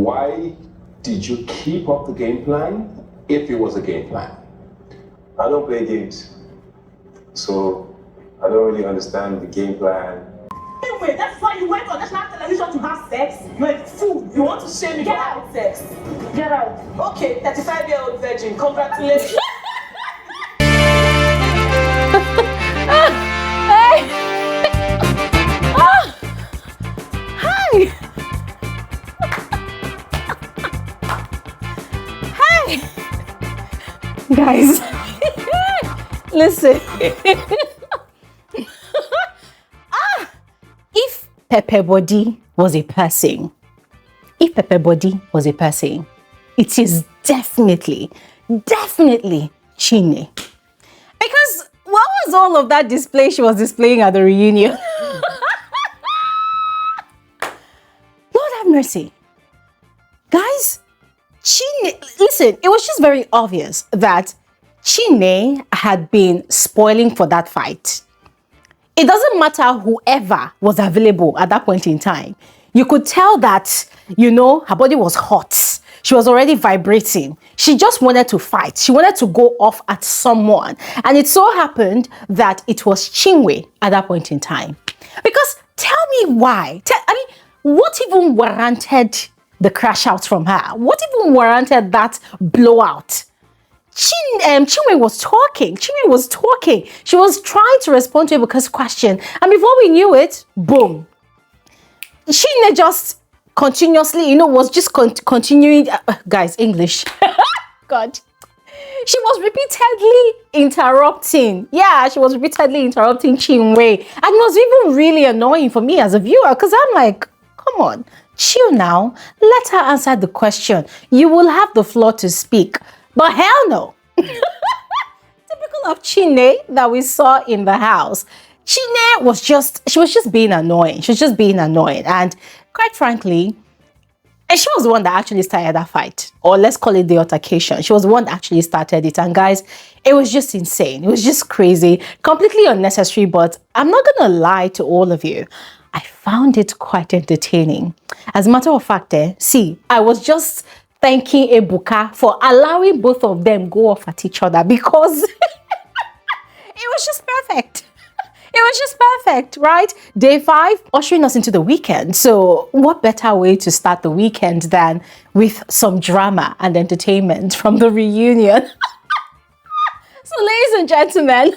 why did you keep up the game plan if it was a game plan? I don't play games, so I don't really understand the game plan. Anyway, that's why you went on national television to have sex? You're a fool. You want to shame me for having sex? Get out. Okay, 35-year-old virgin. Congratulations. Hey! Oh! Hi! Hi! Guys, listen. If Pepper Body was a person, it is definitely Chinne. Because what was all of that display she was displaying at the reunion? Lord have mercy. Guys, Chinne, listen, it was just very obvious that Chinne had been spoiling for that fight. It doesn't matter whoever was available at that point in time. You could tell that, you know, her body was hot. She was already vibrating. She just wanted to fight. She wanted to go off at someone. And it so happened that it was Chinwe at that point in time. Because tell me why. I mean, what even warranted the crash out from her? What even warranted that blowout? Chinwe was talking. She was trying to respond to Ebuka's question. And before we knew it, boom. Chinne just continuously, you know, was just continuing. Guys, English. God. She was repeatedly interrupting. Yeah, she was repeatedly interrupting Chinwe. And it was even really annoying for me as a viewer because I'm like, come on, chill now. Let her answer the question. You will have the floor to speak. But hell no. Typical of Chinne that we saw in the house. Chinne was just being annoying. She was just being annoying. And quite frankly, she was the one that actually started that fight. Or let's call it the altercation. She was the one that actually started it. And guys, it was just insane. It was just crazy. Completely unnecessary. But I'm not going to lie to all of you. I found it quite entertaining. As a matter of fact, see, I was just thanking Ebuka for allowing both of them go off at each other because it was just perfect. It was just perfect, right? Day 5, ushering us into the weekend. So what better way to start the weekend than with some drama and entertainment from the reunion? So ladies and gentlemen,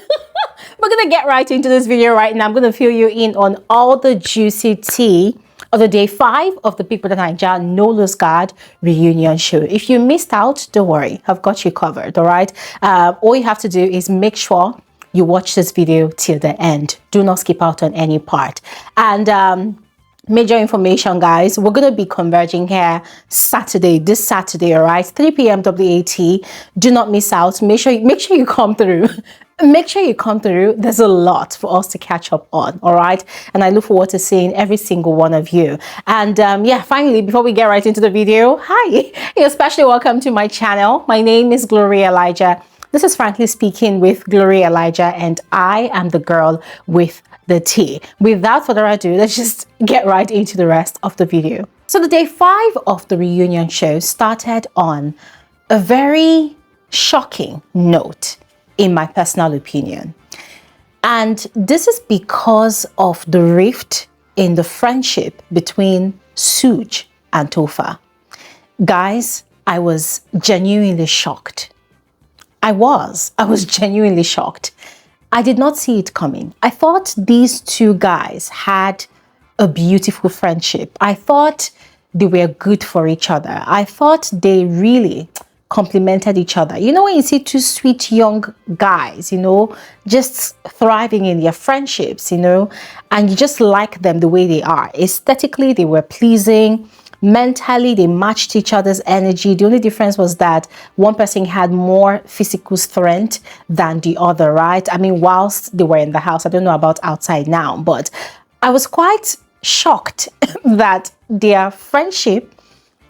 we're going to get right into this video right now. I'm going to fill you in on all the juicy tea of the day 5 of the Bbnaija No Lose Guard reunion show. If you missed out, don't worry, I've got you covered, all right? All you have to do is make sure you watch this video till the end. Do not skip out on any part. And major information, guys, we're going to be converging here this Saturday, all right? 3 p.m. WAT. Do not miss out. Make sure you come through. Make sure you come through. There's a lot for us to catch up on, all right? And I look forward to seeing every single one of you. And yeah, finally, before we get right into the video, hi, you're especially welcome to my channel. My name is Gloria Elijah. This is Frankly Speaking with Gloria Elijah, and I am the girl with the tea. Without further ado, let's just get right into the rest of the video. So the day 5 of the reunion show started on a very shocking note, in my personal opinion. And this is because of the rift in the friendship between Suj and Tofa. Guys, I was genuinely shocked. I was genuinely shocked. I did not see it coming. I thought these two guys had a beautiful friendship. I thought they were good for each other. I thought they really complemented each other. You know, when you see two sweet young guys, you know, just thriving in their friendships, you know, and you just like them the way they are. Aesthetically, they were pleasing. Mentally, they matched each other's energy. The only difference was that one person had more physical strength than the other, right? I mean, whilst they were in the house, I don't know about outside now, but I was quite shocked that their friendship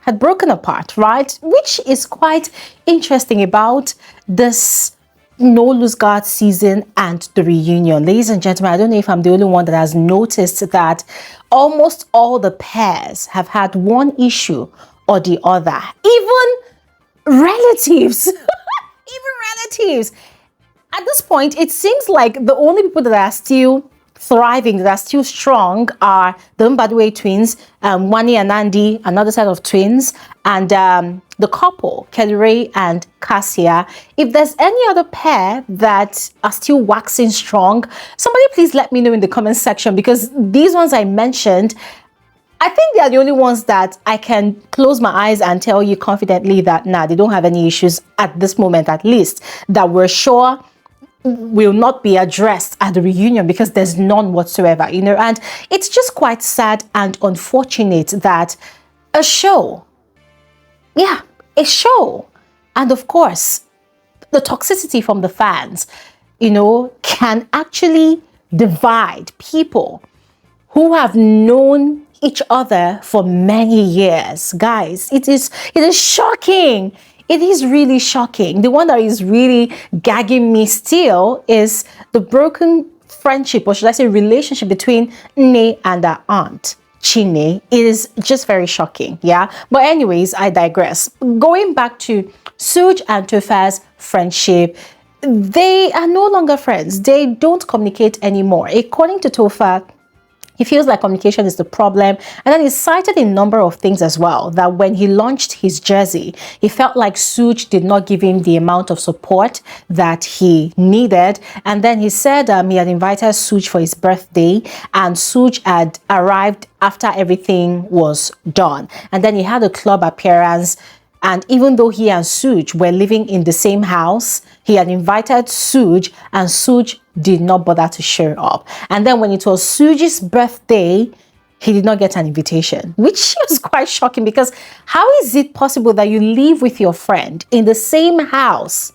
had broken apart, right? Which is quite interesting about this No Lose Guard season and the reunion. Ladies and gentlemen, I don't know if I'm the only one that has noticed that almost all the pairs have had one issue or the other. Even relatives, even relatives. At this point, it seems like the only people that are still thriving, that are still strong, are the Bbnaija twins, Wani and Andy, another set of twins, and the couple, Kelly and Kassia. If there's any other pair that are still waxing strong, somebody please let me know in the comment section, because these ones I mentioned, I think they are the only ones that I can close my eyes and tell you confidently that, nah, they don't have any issues at this moment, at least, that we're sure will not be addressed at the reunion, because there's none whatsoever, you know. And it's just quite sad and unfortunate that a show, a show, and of course the toxicity from the fans, you know, can actually divide people who have known each other for many years. Guys, it is shocking. It is really shocking. The one that is really gagging me still is the broken friendship, or should I say relationship, between Nne and her aunt, Chinwe. It is just very shocking, yeah? But anyways, I digress. Going back to Suge and Tofa's friendship, they are no longer friends. They don't communicate anymore. According to Tofa, he feels like communication is the problem. And then he cited a number of things as well, that when he launched his jersey, he felt like Suge did not give him the amount of support that he needed. And then he said he had invited Suge for his birthday, and Suge had arrived after everything was done. And then he had a club appearance. And even though he and Suge were living in the same house, he had invited Suge, and Suge did not bother to show up. And then when it was Suge's birthday, he did not get an invitation, which was quite shocking, because how is it possible that you live with your friend in the same house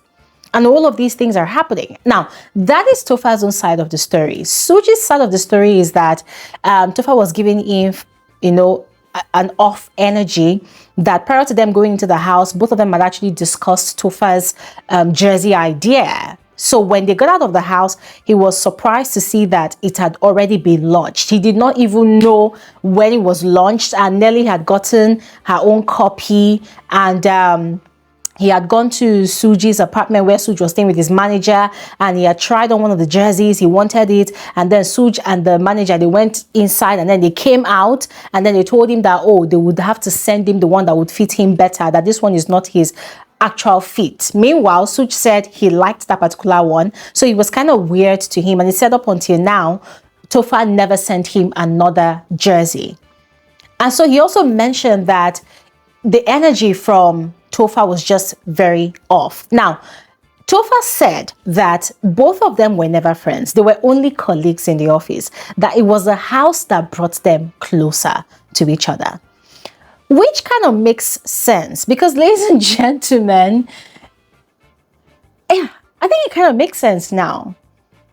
and all of these things are happening? Now, that is Tofa's own side of the story. Suge's side of the story is that Tofa was giving him, you know, an off energy, that prior to them going into the house, both of them had actually discussed Tofa's jersey idea. So when they got out of the house, he was surprised to see that it had already been launched. He did not even know when it was launched, and Nelly had gotten her own copy, and he had gone to Suji's apartment where Suge was staying with his manager, and he had tried on one of the jerseys. He wanted it, and then Suge and the manager, they went inside, and then they came out, and then they told him that, oh, they would have to send him the one that would fit him better, that this one is not his actual fit. Meanwhile, Suge said he liked that particular one, so it was kind of weird to him, and he said up until now, Tofa never sent him another jersey. And so he also mentioned that the energy from Tofa was just very off. Now, Tofa said that both of them were never friends. They were only colleagues in the office, that it was the house that brought them closer to each other. Which kind of makes sense, because, ladies and gentlemen, yeah, I think it kind of makes sense now.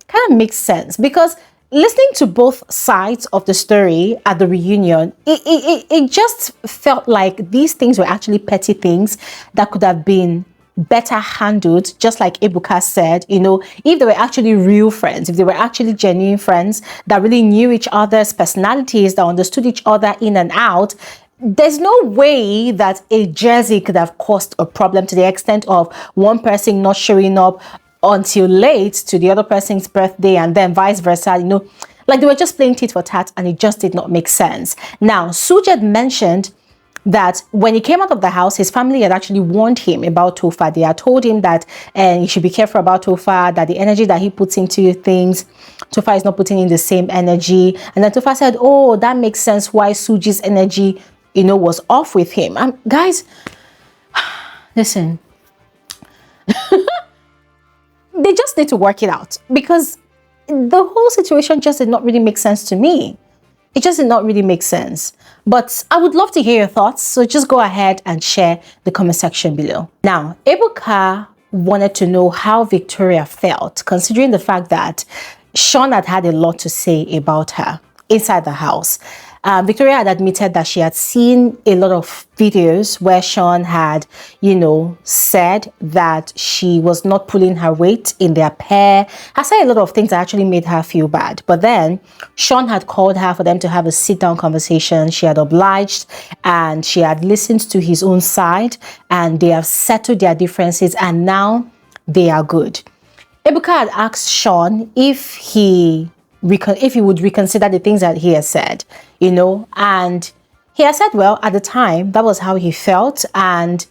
Kind of makes sense, because listening to both sides of the story at the reunion, it just felt like these things were actually petty things that could have been better handled, just like Ebuka said, you know, if they were actually real friends, if they were actually genuine friends that really knew each other's personalities, that understood each other in and out, there's no way that a jersey could have caused a problem to the extent of one person not showing up until late to the other person's birthday, and then vice versa, you know, like they were just playing tit for tat, and it just did not make sense. Now, Suge had mentioned that when he came out of the house, his family had actually warned him about Tofa. They had told him that he should be careful about Tofa, that the energy that he puts into things, Tofa is not putting in the same energy. And then Tofa said, oh, that makes sense why Suji's energy, you know, was off with him. Guys, listen, they just need to work it out, because the whole situation just did not really make sense to me. It just did not really make sense. But I would love to hear your thoughts, so just go ahead and share the comment section below. Now, Ebuka wanted to know how Victoria felt, considering the fact that Sean had a lot to say about her inside the house. Victoria had admitted that she had seen a lot of videos where Sean had, said that she was not pulling her weight in their pair. I said a lot of things that actually made her feel bad. But then Sean had called her for them to have a sit-down conversation. She had obliged and she had listened to his own side, and they have settled their differences, and now they are good. Ebuka had asked Sean if he would reconsider the things that he has said, and he has said, well, at the time, that was how he felt, and,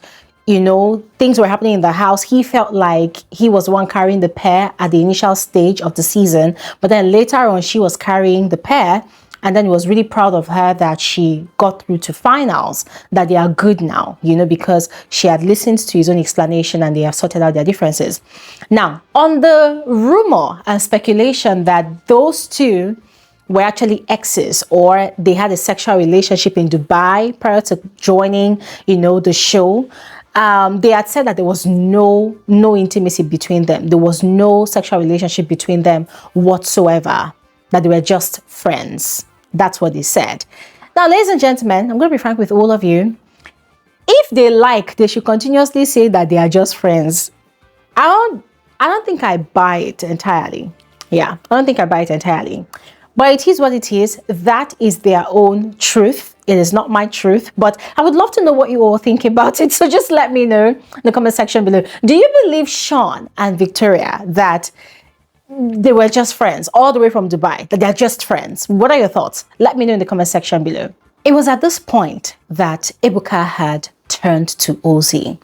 things were happening in the house. He felt like he was the one carrying the pair at the initial stage of the season, but then later on, she was carrying the pair, and then he was really proud of her that she got through to finals, that they are good now, because she had listened to his own explanation and they have sorted out their differences. Now, on the rumor and speculation that those two were actually exes, or they had a sexual relationship in Dubai prior to joining, the show, they had said that there was no intimacy between them. There was no sexual relationship between them whatsoever, that they were just friends. That's what they said. Now, ladies and gentlemen, I'm going to be frank with all of you. If they like, they should continuously say that they are just friends. I don't think I buy it entirely. Yeah, I don't think I buy it entirely. But it is what it is. That is their own truth. It is not my truth. But I would love to know what you all think about it. So just let me know in the comment section below. Do you believe Sean and Victoria that they were just friends all the way from Dubai, that they're just friends? What are your thoughts? Let me know in the comment section below. It was at this point that Ebuka had turned to Ozee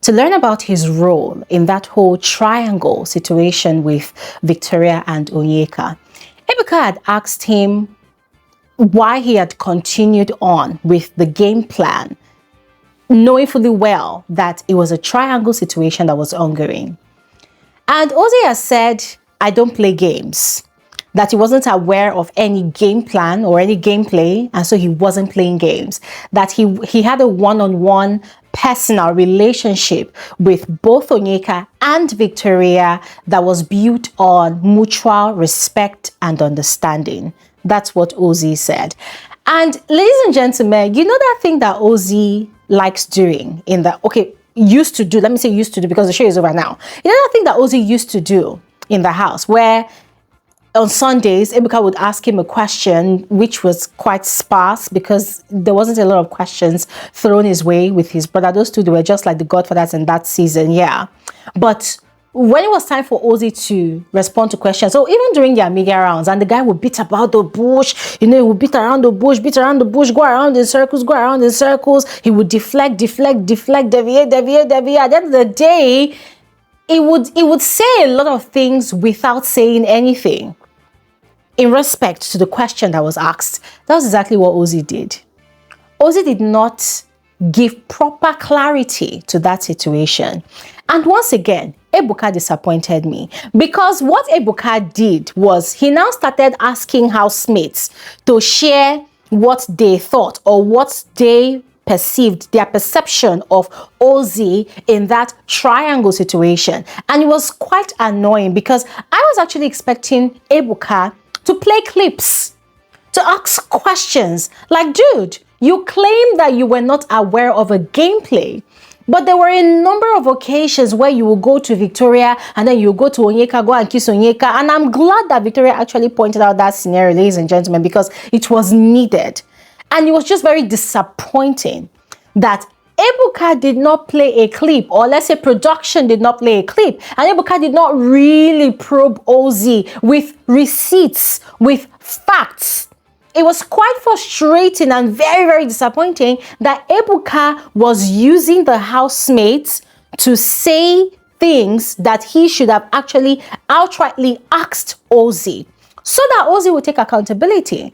to learn about his role in that whole triangle situation with Victoria and Onyeka. Ebuka had asked him why he had continued on with the game plan, knowing fully well that it was a triangle situation that was ongoing. And Ozee has said, I don't play games, that he wasn't aware of any game plan or any gameplay, and so he wasn't playing games, that he had a one-on-one personal relationship with both Onyeka and Victoria that was built on mutual respect and understanding. That's what Ozee said. And ladies and gentlemen, you know that thing that Ozee likes doing in the, used to do, let me say used to do because the show is over now. You know that thing that Ozee used to do in the house, where on Sundays, Ebuka would ask him a question, which was quite sparse because there wasn't a lot of questions thrown his way with his brother. Those two, they were just like the godfathers in that season, yeah. But when it was time for Ozee to respond to questions, so even during their media rounds, and the guy would beat about the bush, he would beat around the bush, go around in circles, he would deflect, deviate. At the end of the day, it would say a lot of things without saying anything in respect to the question that was asked. That was exactly what Ozee did. Ozee did not give proper clarity to that situation. And once again, Ebuka disappointed me, because what Ebuka did was he now started asking housemates to share what they thought or what they perceived, their perception of Ozee in that triangle situation. And it was quite annoying because I was actually expecting Ebuka to play clips, to ask questions like, dude, you claim that you were not aware of a gameplay, but there were a number of occasions where you will go to Victoria and then you go to Onyeka, go and kiss Onyeka. And I'm glad that Victoria actually pointed out that scenario, ladies and gentlemen, because it was needed. And it was just very disappointing that Ebuka did not play a clip, or let's say production did not play a clip, and Ebuka did not really probe Ozee with receipts, with facts. It was quite frustrating and very, very disappointing that Ebuka was using the housemates to say things that he should have actually outrightly asked Ozee, so that Ozee would take accountability.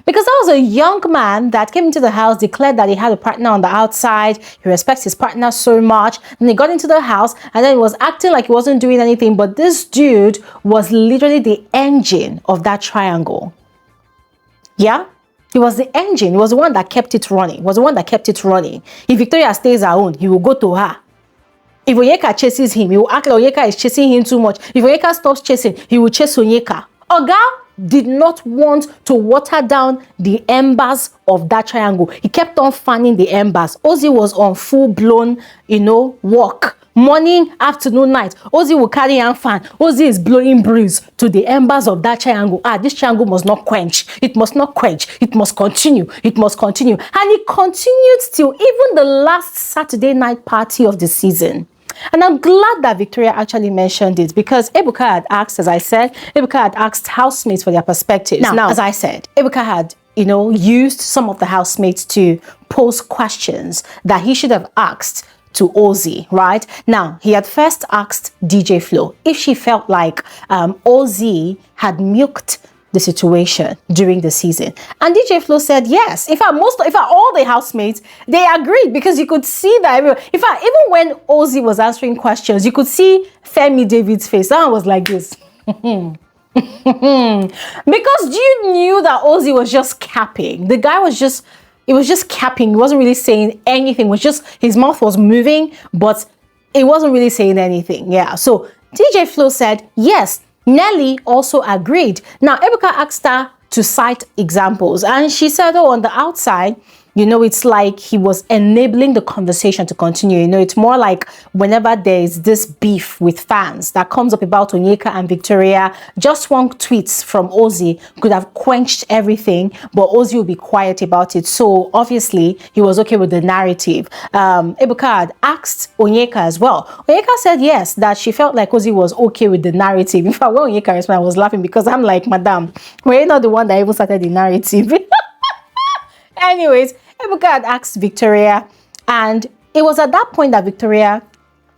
Because that was a young man that came into the house, declared that he had a partner on the outside, he respects his partner so much, and he got into the house and then he was acting like he wasn't doing anything, but this dude was literally the engine of that triangle. Yeah? He was the engine, he was the one that kept it running, If Victoria stays her own, he will go to her. If Onyeka chases him, he will act like Onyeka is chasing him too much. If Onyeka stops chasing, he will chase Onyeka. Oga, did not want to water down the embers of that triangle. He kept on fanning the embers. Ozee was on full-blown, work. Morning, afternoon, night. Ozee will carry and fan. Ozee is blowing breeze to the embers of that triangle. This triangle must not quench. It must not quench. It must continue. It must continue. And it continued till even the last Saturday night party of the season. And I'm glad that Victoria actually mentioned it, because Ebuka had asked, as I said, Ebuka had asked housemates for their perspectives. Now, as I said, Ebuka had, used some of the housemates to pose questions that he should have asked to Ozee, right? Now, he had first asked DJ Flo if she felt like Ozee had milked the situation during the season, and DJ Flo said yes. In fact, all the housemates, they agreed, because you could see that in fact, even when Ozee was answering questions, you could see Femi David's face. That one was like this. Because you knew that Ozee was just capping. The guy was just capping. He wasn't really saying anything. It was just, his mouth was moving, but it wasn't really saying anything. Yeah. So DJ Flo said yes. Nelly also agreed. Now, Ebuka asked her to cite examples, and she said, on the outside, it's like he was enabling the conversation to continue. It's more like whenever there is this beef with fans that comes up about Onyeka and Victoria, just one tweet from Ozee could have quenched everything, but Ozee will be quiet about it. So obviously, he was okay with the narrative. Ebuka had asked Onyeka as well. Onyeka said yes, that she felt like Ozee was okay with the narrative. In fact, when Onyeka responded, I was laughing, because I'm like, Madam, were you not the one that even started the narrative? Anyways, Ebuka had asked Victoria, and it was at that point that Victoria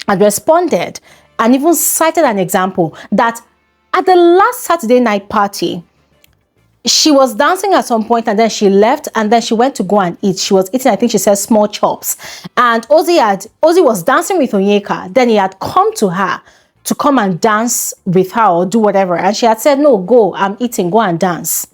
had responded and even cited an example that at the last Saturday night party, she was dancing at some point, and then she left, and then she went to go and eat. She was eating, I think she said, small chops. And Ozee was dancing with Onyeka. Then he had come to her to come and dance with her or do whatever. And she had said, no, go, I'm eating, go and dance.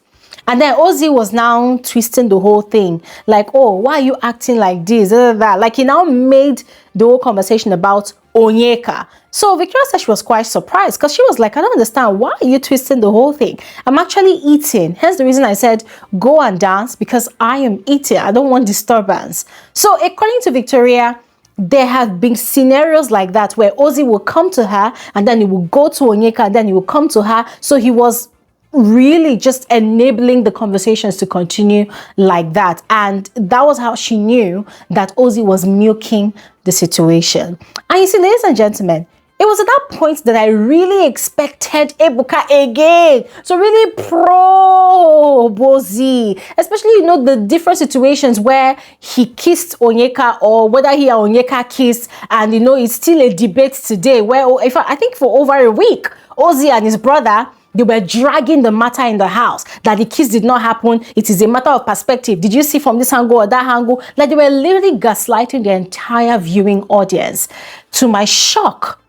And then Ozee was now twisting the whole thing. Like, oh, why are you acting like this? That. Like, he now made the whole conversation about Onyeka. So Victoria said she was quite surprised, because she was like, I don't understand. Why are you twisting the whole thing? I'm actually eating. Hence the reason I said, go and dance, because I am eating. I don't want disturbance. So according to Victoria, there have been scenarios like that where Ozee will come to her, and then he will go to Onyeka, and then he will come to her. So he was really just enabling the conversations to continue like that. And that was how she knew that Ozee was milking the situation. And you see, ladies and gentlemen, it was at that point that I really expected Ebuka again to really probe Ozee, especially, the different situations where he kissed Onyeka, or whether he and Onyeka kissed. And, it's still a debate today where, I think for over a week, Ozee and his brother, they were dragging the matter in the house, that the kiss did not happen. It is a matter of perspective. Did you see from this angle or that angle? Like, they were literally gaslighting the entire viewing audience. To my shock,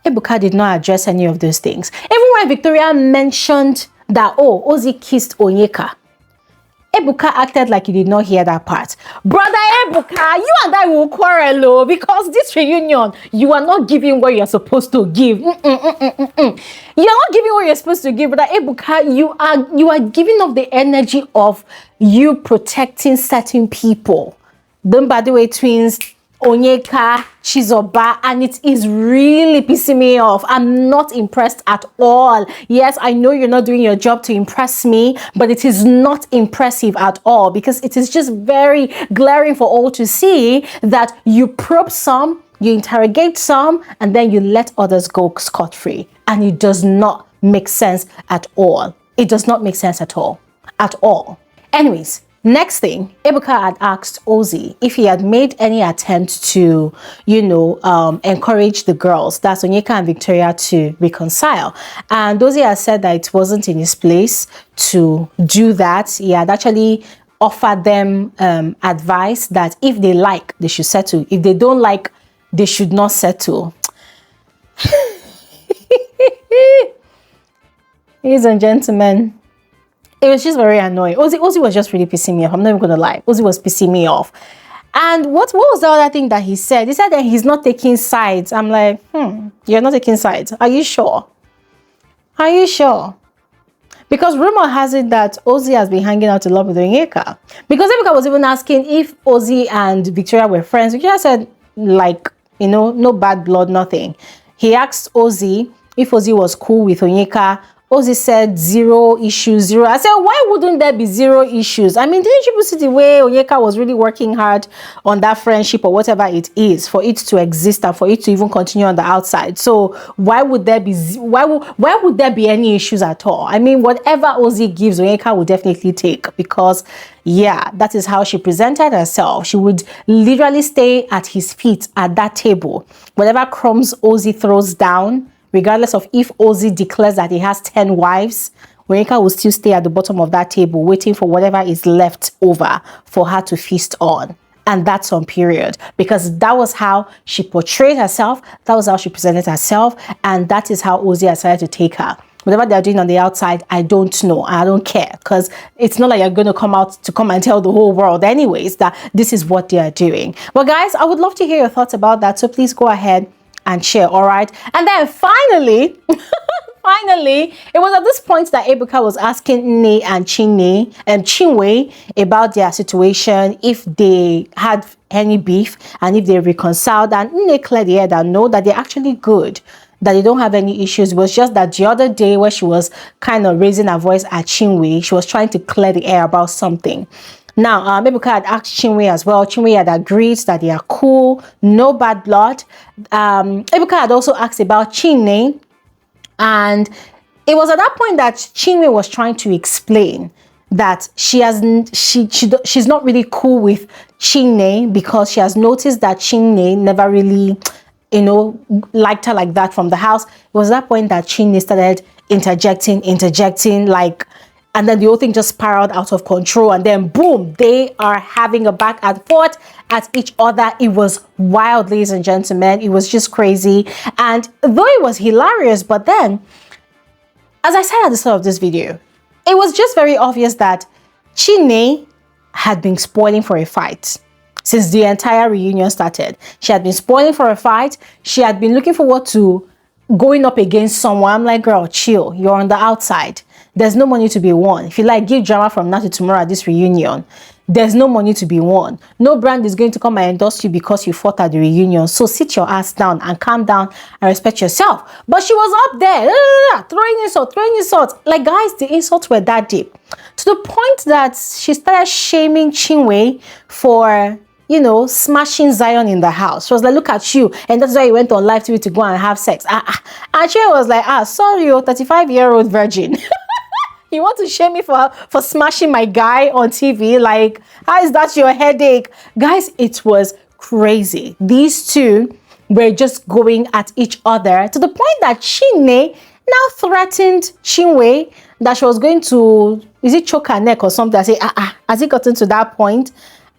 Ebuka did not address any of those things. Even when Victoria mentioned that, Ozee kissed Onyeka, Ebuka acted like he did not hear that part. Brother Ebuka, you and I will quarrel, because this reunion, you are not giving what you're supposed to give. You are not giving what you're supposed to give. Brother Ebuka, you are giving off the energy of you protecting certain people. The Mbadiwe twins, Onyeka, Chizoba, and it is really pissing me off. I'm not impressed at all. Yes, I know you're not doing your job to impress me, but it is not impressive at all, because it is just very glaring for all to see that you probe some, you interrogate some, and then you let others go scot-free. And it does not make sense at all. It does not make sense at all. At all. Anyways, next thing, Ebuka had asked Ozee if he had made any attempt to, encourage the girls, that's Onyeka and Victoria, to reconcile. And Ozee had said that it wasn't in his place to do that. He had actually offered them advice that if they like, they should settle. If they don't like, they should not settle. Ladies and gentlemen, it was just very annoying. Ozee was just really pissing me off. I'm not even going to lie. Ozee was pissing me off. And what was the other thing that he said? He said that he's not taking sides. I'm like, you're not taking sides. Are you sure? Are you sure? Because rumor has it that Ozee has been hanging out a lot with Onyeka. Because Onyeka was even asking if Ozee and Victoria were friends. Victoria said, like, you know, no bad blood, nothing. He asked Ozee if Ozee was cool with Onyeka. Ozee said zero issues, zero. I said, why wouldn't there be zero issues? I mean, didn't you see the way Onyeka was really working hard on that friendship or whatever it is for it to exist and for it to even continue on the outside? So why would there be why would there be any issues at all? I mean, whatever Ozee gives, Onyeka will definitely take, because yeah, that is how she presented herself. She would literally stay at his feet at that table. Whatever crumbs Ozee throws down, regardless of if Ozee declares that he has 10 wives, Onyeka will still stay at the bottom of that table waiting for whatever is left over for her to feast on. And that's on period, because that was how she portrayed herself, that was how she presented herself, and that is how Ozee decided to take her. Whatever they're doing on the outside, I don't know. I don't care, because it's not like you're going to come out to come and tell the whole world anyways that this is what they are doing. But guys, I would love to hear your thoughts about that, so please go ahead and share. All right, and then finally finally, it was at this point that Ebuka was asking Nne and Chinne and Chinwe about their situation, if they had any beef and if they reconciled, and Nne cleared the air that no, that they're actually good, that they don't have any issues. It was just that the other day where she was kind of raising her voice at Chinwe, she was trying to clear the air about something. Now, Ebuka had asked Chinwe as well. Chinwe had agreed that they are cool, no bad blood. Ebuka had also asked about Chinne, and it was at that point that Chinwe was trying to explain that she's not really cool with Chinne, because she has noticed that Chinne never really, you know, liked her like that from the house. It was at that point that Chinne started interjecting, like, and then the whole thing just spiraled out of control, and then boom, they are having a back and forth at each other. It was wild, ladies and gentlemen. It was just crazy. And though it was hilarious, but then, as I said at the start of this video, it was just very obvious that Chinne had been spoiling for a fight since the entire reunion started. She had been spoiling for a fight. She had been looking forward to going up against someone. I'm like, girl, chill. You're on the outside. There's no money to be won. If you like, give drama from now to tomorrow at this reunion. There's no money to be won. No brand is going to come and endorse you because you fought at the reunion. So sit your ass down and calm down and respect yourself. But she was up there, throwing insults. Like, guys, the insults were that deep. To the point that she started shaming Chinwe for, you know, smashing Zion in the house. She was like, look at you. And that's why you went on live TV to go and have sex. And Chinwe was like, sorry, you 35-year-old virgin. You want to shame me for smashing my guy on TV? Like, how is that your headache? Guys, it was crazy. These two were just going at each other to the point that Chinne now threatened Chinwe that she was going to, is it choke her neck or something? I say, has it gotten to that point?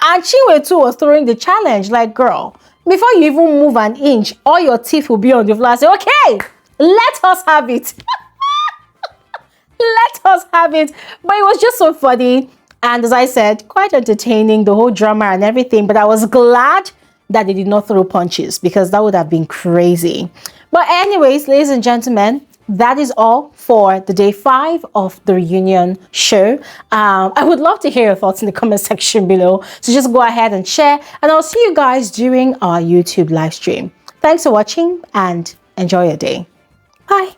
And Chinwe too was throwing the challenge, like, girl, before you even move an inch, all your teeth will be on the floor. I say, okay, let us have it. Let us have it. But it was just so funny, and as I said, quite entertaining, the whole drama and everything. But I was glad that they did not throw punches, because that would have been crazy. But anyways, ladies and gentlemen, that is all for the day 5 of the reunion show. I would love to hear your thoughts in the comment section below, so just go ahead and share, and I'll see you guys during our YouTube live stream. Thanks for watching and enjoy your day. Bye.